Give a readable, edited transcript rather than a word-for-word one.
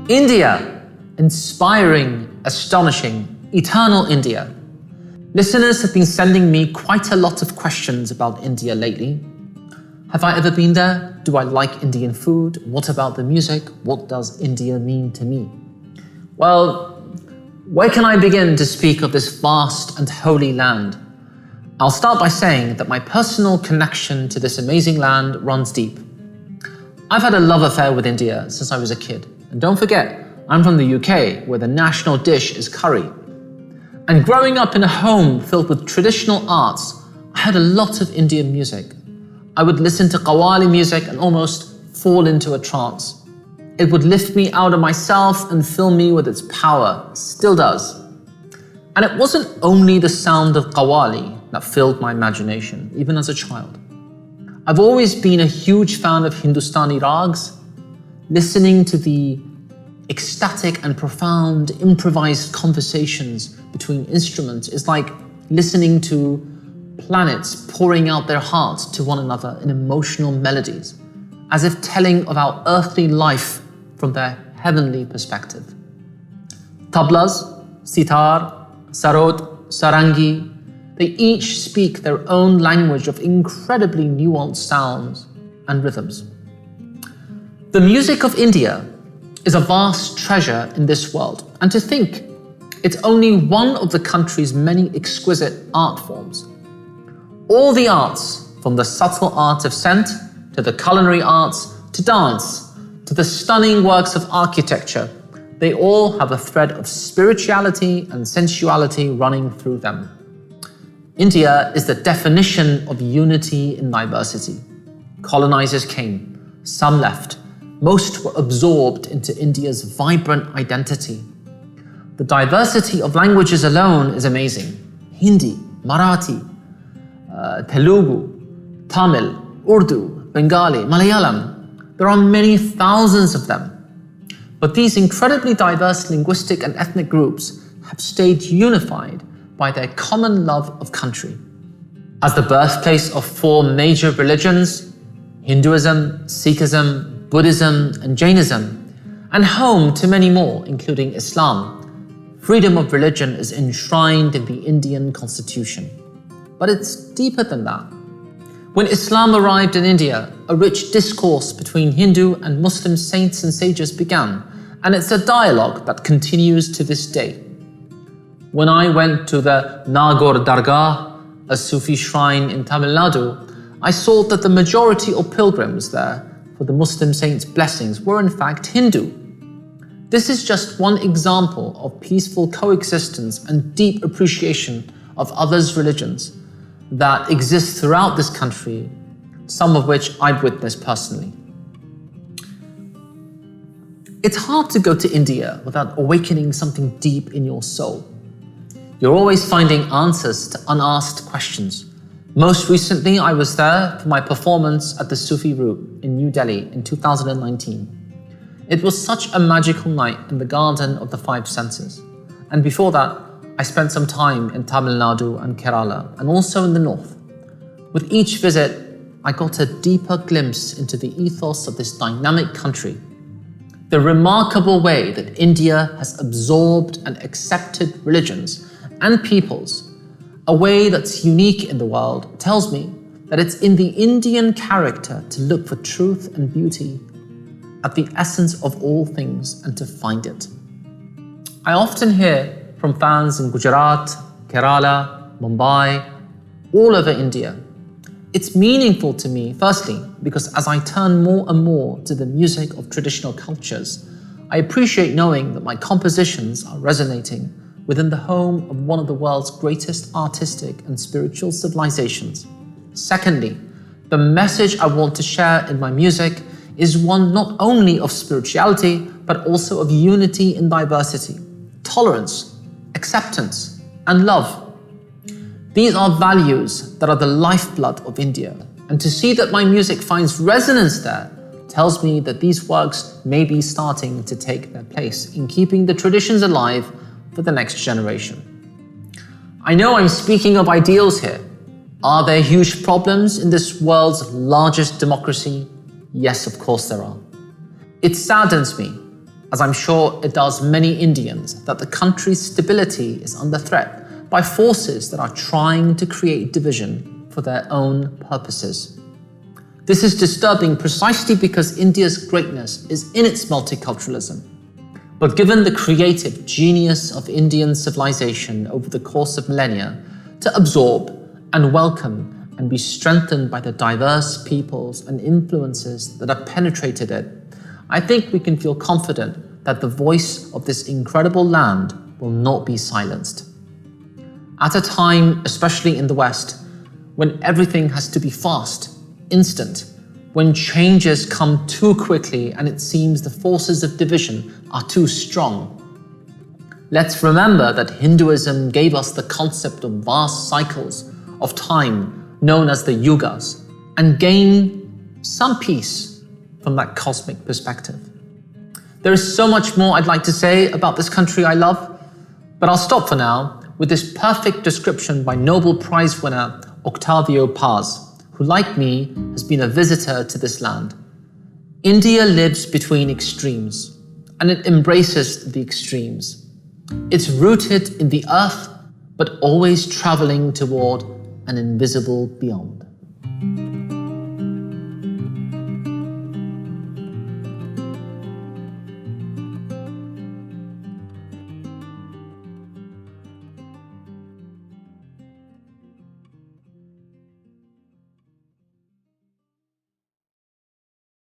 India, inspiring, astonishing, eternal India. Listeners have been sending me quite a lot of questions about India lately. Have I ever been there? Do I like Indian food? What about the music? What does India mean to me? Well, where can I begin to speak of this vast and holy land? I'll start by saying that my personal connection to this amazing land runs deep. I've had a love affair with India since I was a kid. And don't forget, I'm from the UK, where the national dish is curry. And growing up in a home filled with traditional arts, I had a lot of Indian music. I would listen to qawwali music and almost fall into a trance. It would lift me out of myself and fill me with its power, still does. And it wasn't only the sound of qawwali that filled my imagination, even as a child. I've always been a huge fan of Hindustani rags. Listening to the ecstatic and profound improvised conversations between instruments is like listening to planets pouring out their hearts to one another in emotional melodies, as if telling of our earthly life from their heavenly perspective. Tablas, sitar, sarod, sarangi, they each speak their own language of incredibly nuanced sounds and rhythms. The music of India is a vast treasure in this world, and to think it's only one of the country's many exquisite art forms. All the arts, from the subtle art of scent, to the culinary arts, to dance, to the stunning works of architecture, they all have a thread of spirituality and sensuality running through them. India is the definition of unity in diversity. Colonizers came, some left, most were absorbed into India's vibrant identity. The diversity of languages alone is amazing. Hindi, Marathi, Telugu, Tamil, Urdu, Bengali, Malayalam. There are many thousands of them. But these incredibly diverse linguistic and ethnic groups have stayed unified by their common love of country. As the birthplace of four major religions, Hinduism, Sikhism, Buddhism and Jainism, and home to many more, including Islam, freedom of religion is enshrined in the Indian constitution. But it's deeper than that. When Islam arrived in India, a rich discourse between Hindu and Muslim saints and sages began, and it's a dialogue that continues to this day. When I went to the Nagore Dargah, a Sufi shrine in Tamil Nadu, I saw that the majority of pilgrims there for the Muslim saints' blessings were in fact Hindu. This is just one example of peaceful coexistence and deep appreciation of others' religions that exist throughout this country, some of which I've witnessed personally. It's hard to go to India without awakening something deep in your soul. You're always finding answers to unasked questions. Most recently, I was there for my performance at the Sufi Route in New Delhi in 2019. It was such a magical night in the Garden of the Five Senses. And before that, I spent some time in Tamil Nadu and Kerala, and also in the north. With each visit, I got a deeper glimpse into the ethos of this dynamic country. The remarkable way that India has absorbed and accepted religions and peoples, a way that's unique in the world, tells me that it's in the Indian character to look for truth and beauty at the essence of all things and to find it. I often hear from fans in Gujarat, Kerala, Mumbai, all over India. It's meaningful to me, firstly, because as I turn more and more to the music of traditional cultures, I appreciate knowing that my compositions are resonating within the home of one of the world's greatest artistic and spiritual civilizations. Secondly, the message I want to share in my music is one not only of spirituality, but also of unity in diversity, tolerance, acceptance, and love. These are values that are the lifeblood of India, and to see that my music finds resonance there tells me that these works may be starting to take their place in keeping the traditions alive for the next generation. I know I'm speaking of ideals here. Are there huge problems in this world's largest democracy? Yes, of course there are. It saddens me as I'm sure it does many Indians, that the country's stability is under threat by forces that are trying to create division for their own purposes. This is disturbing precisely because India's greatness is in its multiculturalism. But given the creative genius of Indian civilization over the course of millennia to absorb and welcome and be strengthened by the diverse peoples and influences that have penetrated it, I think we can feel confident that the voice of this incredible land will not be silenced. At a time, especially in the West, when everything has to be fast, instant, when changes come too quickly and it seems the forces of division are too strong. Let's remember that Hinduism gave us the concept of vast cycles of time known as the yugas, and gain some peace from that cosmic perspective. There is so much more I'd like to say about this country I love, but I'll stop for now with this perfect description by Nobel Prize winner Octavio Paz, who, like me, has been a visitor to this land. India lives between extremes, and it embraces the extremes. It's rooted in the earth, but always traveling toward an invisible beyond.